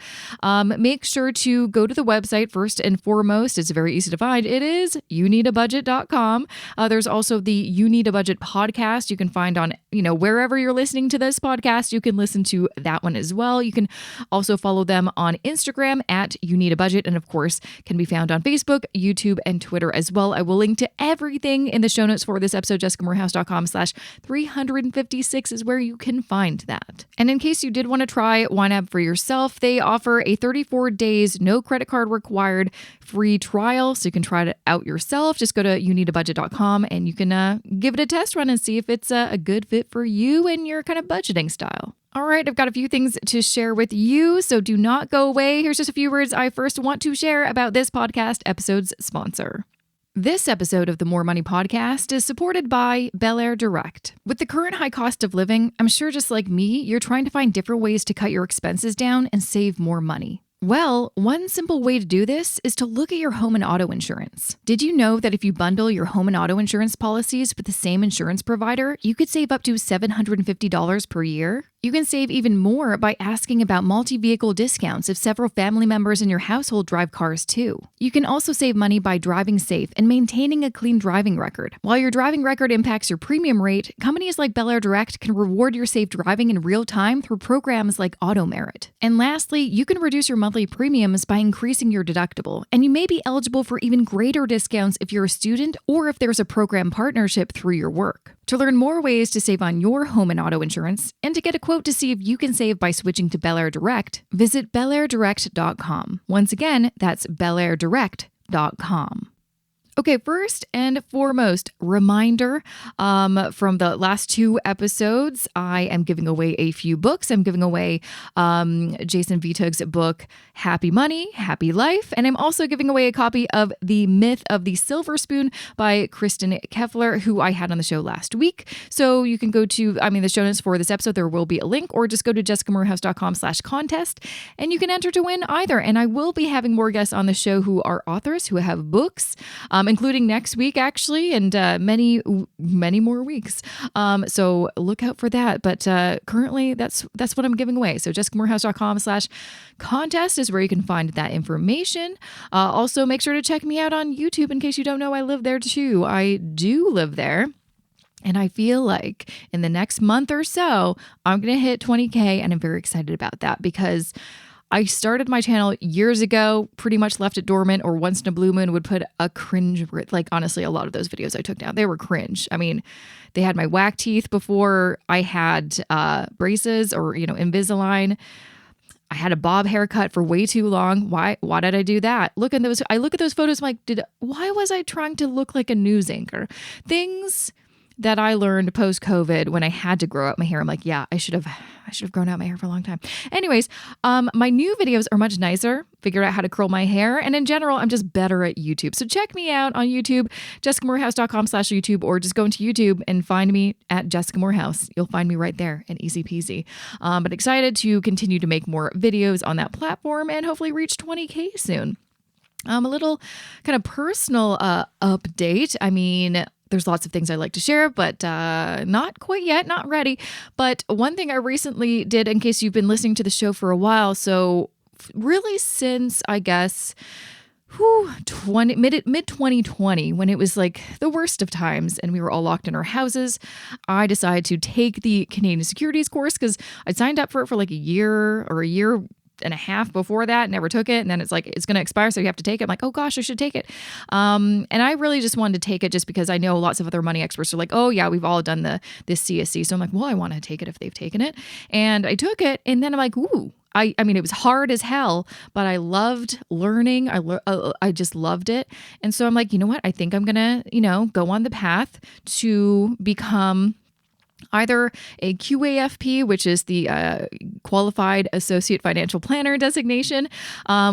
Speaker 1: make sure to go to the website first and foremost. It's very easy to find. It is youneedabudget.com. There's also the You Need a Budget podcast you can find on, wherever you're listening to this podcast, you can listen to that one as well. You can also follow them on Instagram at You Need a Budget, and of course can be found on Facebook, YouTube, and Twitter as well. I will link to everything in the show notes for this episode. JessicaMorehouse.com/356 is where you can find that. And in case you did want to try YNAB for yourself, they offer a 34 days, no credit card required free trial, so you can try it out yourself. Just go to youneedabudget.com and you can give it a test run and see if it's a good fit for you and your kind of budgeting style. All right, I've got a few things to share with you, so do not go away. Here's just a few words I first want to share about this podcast episode's sponsor. This episode of the More Money Podcast is supported by Bel Air Direct. With the current high cost of living, I'm sure just like me, you're trying to find different ways to cut your expenses down and save more money. Well, one simple way to do this is to look at your home and auto insurance. Did you know that if you bundle your home and auto insurance policies with the same insurance provider, you could save up to $750 per year? You can save even more by asking about multi-vehicle discounts if several family members in your household drive cars too. You can also save money by driving safe and maintaining a clean driving record. While your driving record impacts your premium rate, companies like Bel Air Direct can reward your safe driving in real time through programs like Auto Merit. And lastly, you can reduce your monthly premiums by increasing your deductible, and you may be eligible for even greater discounts if you're a student or if there's a program partnership through your work. To learn more ways to save on your home and auto insurance and to get a quote to see if you can save by switching to Bel Air Direct, visit belairdirect.com. Once again, that's belairdirect.com. Okay, first and foremost, reminder from the last two episodes, I am giving away a few books. I'm giving away Jason Vitug's book, Happy Money, Happy Life. And I'm also giving away a copy of The Myth of the Silver Spoon by Kristen Keffler, who I had on the show last week. So you can go to, the show notes for this episode, there will be a link, or just go to jessicamorehouse.com/contest and you can enter to win either. And I will be having more guests on the show who are authors, who have books, including next week, actually, and many more weeks. So look out for that. But currently, that's what I'm giving away. So jessicamorehouse.com/contest is where you can find that information. Also, make sure to check me out on YouTube in case you don't know I live there too. I do live there. And I feel like in the next month or so, I'm going to hit 20K, and I'm very excited about that because I started my channel years ago, pretty much left it dormant, or once in a blue moon would put a cringe, honestly, a lot of those videos I took down, they were cringe. They had my whack teeth before I had braces or, Invisalign. I had a bob haircut for way too long. Why did I do that? I look at those photos, I'm like, why was I trying to look like a news anchor? Things that I learned post-COVID when I had to grow out my hair. I'm like, yeah, I should have grown out my hair for a long time. Anyways, my new videos are much nicer. Figured out how to curl my hair. And in general, I'm just better at YouTube. So check me out on YouTube, jessicamorehouse.com/YouTube, or just go into YouTube and find me at Jessica Morehouse. You'll find me right there, and easy peasy. But excited to continue to make more videos on that platform and hopefully reach 20K soon. A little kind of personal update. There's lots of things I'd like to share, but not quite yet, not ready. But one thing I recently did, in case you've been listening to the show for a while, so really since, I guess, mid-2020, when it was like the worst of times and we were all locked in our houses, I decided to take the Canadian Securities course because I signed up for it for like a year and a half before that, never took it. And then it's like, it's going to expire, so you have to take it. I'm like, oh gosh, I should take it. And I really just wanted to take it just because I know lots of other money experts are like, oh yeah, we've all done this CSC. So I'm like, well, I want to take it if they've taken it. And I took it, and then I'm like, ooh, I mean, it was hard as hell, but I loved learning. I just loved it. And so I'm like, you know what? I think I'm going to, go on the path to become either a QAFP, which is the Qualified Associate Financial Planner designation,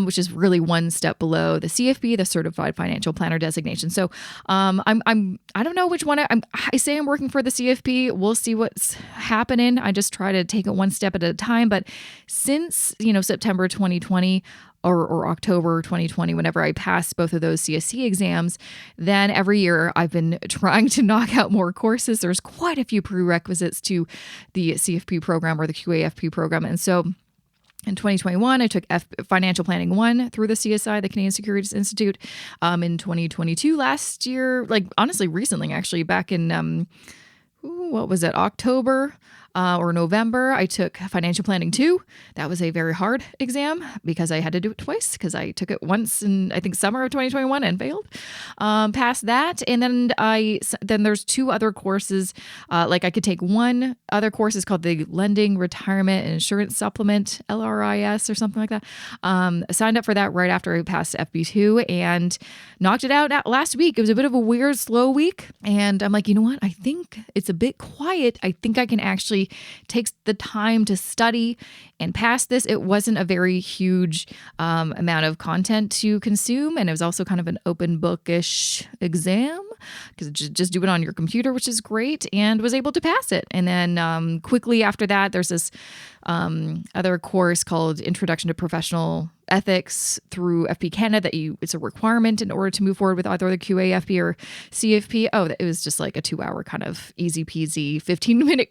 Speaker 1: which is really one step below the CFP, the Certified Financial Planner designation. So I don't know which one. I say I'm working for the CFP. We'll see what's happening. I just try to take it one step at a time. But since September 2020, or October 2020, whenever I passed both of those CSC exams, then every year I've been trying to knock out more courses. There's quite a few prerequisites to the CFP program or the QAFP program. And so in 2021, I took Financial Planning 1 through the CSI, the Canadian Securities Institute. In 2022, last year, like honestly, recently, actually, back in, what was it, October or November, I took Financial Planning 2. That was a very hard exam because I had to do it twice because I took it once in, I think, summer of 2021 and failed. Passed that. And then there's 2 other courses. Like I could take one other course is called the Lending, Retirement, and Insurance Supplement, LRIS or something like that. Signed up for that right after I passed FB2 and knocked it out last week. It was a bit of a weird, slow week. And I'm like, you know what? I think it's a bit quiet. I think I can actually take the time to study and pass this. It wasn't a very huge amount of content to consume. And it was also kind of an open bookish exam because just do it on your computer, which is great, and was able to pass it. And then quickly after that, there's this other course called Introduction to Professional Ethics through FP Canada it's a requirement in order to move forward with either the QAFP or CFP. It was just like a 2-hour kind of easy peasy 15-minute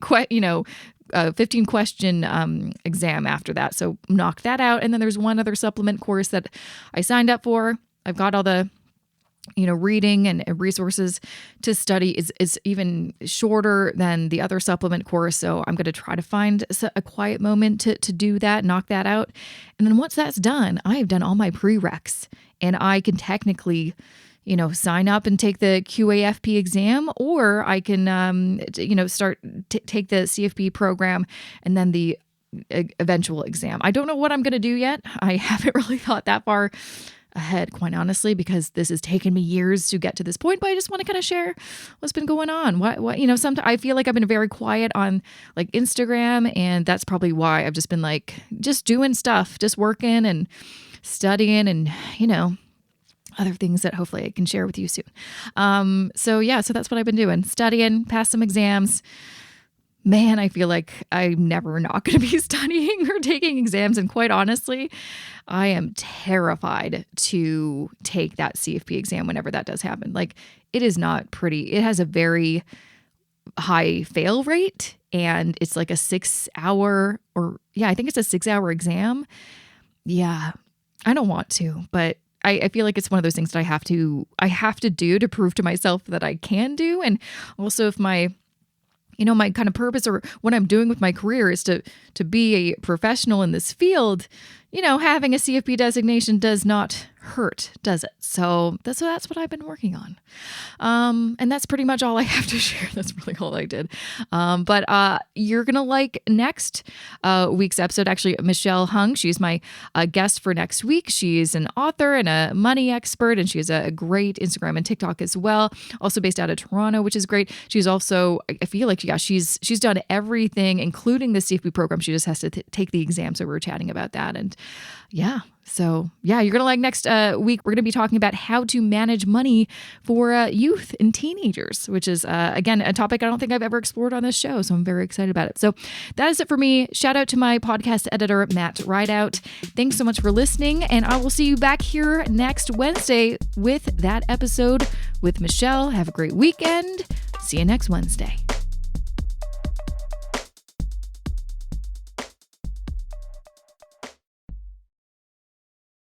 Speaker 1: 15 question exam after that. So knocked that out. And then there's one other supplement course that I signed up for. I've got all the reading and resources to study. Is even shorter than the other supplement course. So I'm going to try to find a quiet moment to do that, knock that out. And then once that's done, I have done all my prereqs and I can technically, sign up and take the QAFP exam, or I can, start take the CFP program and then the eventual exam. I don't know what I'm going to do yet. I haven't really thought that far ahead, quite honestly, because this has taken me years to get to this point, but I just want to kind of share what's been going on. Sometimes I feel like I've been very quiet on like Instagram, and that's probably why I've just been like, just doing stuff, just working and studying and, other things that hopefully I can share with you soon. So that's what I've been doing. Studying, pass some exams. Man, I feel like I'm never not going to be studying or taking exams. And quite honestly, I am terrified to take that CFP exam whenever that does happen. Like, it is not pretty. It has a very high fail rate, and it's like a 6-hour I think it's a 6-hour exam. Yeah, I don't want to, but I feel like it's one of those things that I have to do to prove to myself that I can do. And also if my kind of purpose or what I'm doing with my career is to be a professional in this field, having a CFP designation does not hurt, does it? So that's what I've been working on. And that's pretty much all I have to share. That's really all I did. But you're going to like next week's episode. Actually, Michelle Hung, she's my guest for next week. She's an author and a money expert, and she has a great Instagram and TikTok as well. Also based out of Toronto, which is great. She's also, I feel like, she's done everything, including the CFP program. She just has to take the exam. So we were chatting about that. And so you're going to like next week. We're going to be talking about how to manage money for youth and teenagers, which is, again, a topic I don't think I've ever explored on this show. So I'm very excited about it. So that is it for me. Shout out to my podcast editor, Matt Rideout. Thanks so much for listening. And I will see you back here next Wednesday with that episode with Michelle. Have a great weekend. See you next Wednesday.